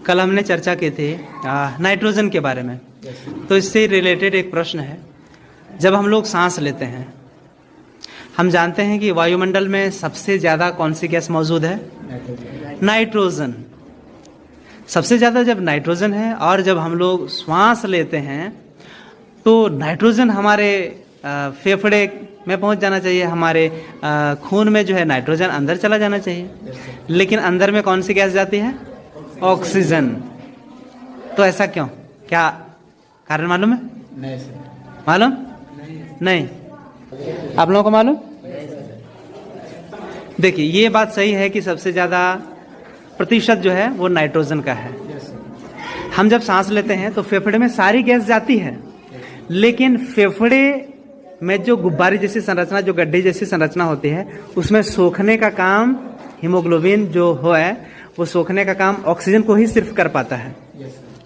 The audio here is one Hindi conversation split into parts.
कल हमने चर्चा की थी नाइट्रोजन के बारे में। तो इससे रिलेटेड एक प्रश्न है, जब हम लोग सांस लेते हैं, हम जानते हैं कि वायुमंडल में सबसे ज़्यादा कौन सी गैस मौजूद है? नाइट्रोजन। सबसे ज़्यादा जब नाइट्रोजन है, और जब हम लोग श्वास लेते हैं तो नाइट्रोजन हमारे फेफड़े में पहुंच जाना चाहिए, हमारे खून में जो है नाइट्रोजन अंदर चला जाना चाहिए, लेकिन अंदर में कौन सी गैस जाती है? ऑक्सीजन। तो ऐसा क्यों? क्या कारण मालूम है? नहीं सर। मालूम नहीं? आप लोगों को मालूम? देखिए, ये बात सही है कि सबसे ज्यादा प्रतिशत जो है वो नाइट्रोजन का है। हम जब सांस लेते हैं तो फेफड़े में सारी गैस जाती है, लेकिन फेफड़े में जो गुब्बारे जैसी संरचना, जो गड्ढे जैसी संरचना होती है, उसमें सोखने का काम हीमोग्लोबिन जो है वो सोखने का काम ऑक्सीजन को ही सिर्फ कर पाता है।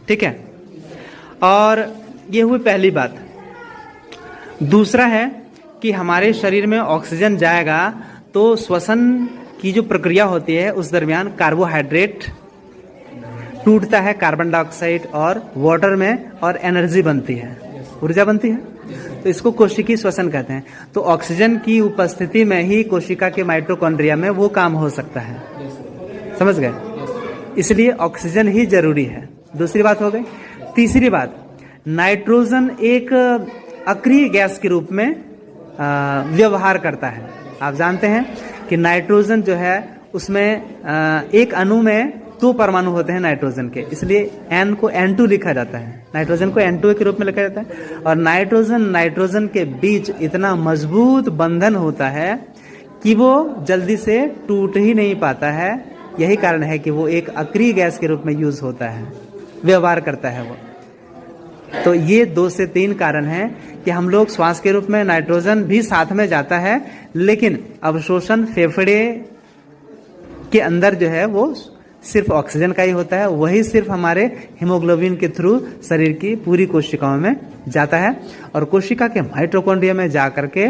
ठीक है, और ये हुई पहली बात। दूसरा है कि हमारे शरीर में ऑक्सीजन जाएगा तो श्वसन की जो प्रक्रिया होती है उस दरमियान कार्बोहाइड्रेट टूटता है, कार्बन डाइऑक्साइड और वाटर में, और एनर्जी बनती है, ऊर्जा बनती है। तो इसको कोशिकीय श्वसन कहते हैं। तो ऑक्सीजन की उपस्थिति में ही कोशिका के माइटोकॉन्ड्रिया में वो काम हो सकता है। समझ गए? इसलिए ऑक्सीजन ही जरूरी है। दूसरी बात हो गई। तीसरी बात, नाइट्रोजन एक अक्रिय गैस के रूप में व्यवहार करता है। आप जानते हैं कि नाइट्रोजन जो है उसमें एक अणु में 2 परमाणु होते हैं नाइट्रोजन के, इसलिए N को N2 लिखा जाता है, नाइट्रोजन को N2 के रूप में लिखा जाता है। और नाइट्रोजन के बीच इतना मजबूत बंधन होता है कि वो जल्दी से टूट ही नहीं पाता है। यही कारण है कि वो एक अक्रिय गैस के रूप में यूज होता है, व्यवहार करता है वो। तो ये 2 से 3 कारण हैं कि हम लोग श्वास के रूप में नाइट्रोजन भी साथ में जाता है, लेकिन अवशोषण फेफड़े के अंदर जो है वो सिर्फ ऑक्सीजन का ही होता है। वही सिर्फ हमारे हीमोग्लोबिन के थ्रू शरीर की पूरी कोशिकाओं में जाता है, और कोशिका के माइटोकॉन्ड्रिया में जाकर के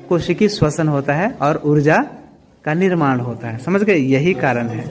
कोशिकीय श्वसन होता है और ऊर्जा का निर्माण होता है। समझ गए? यही कारण है।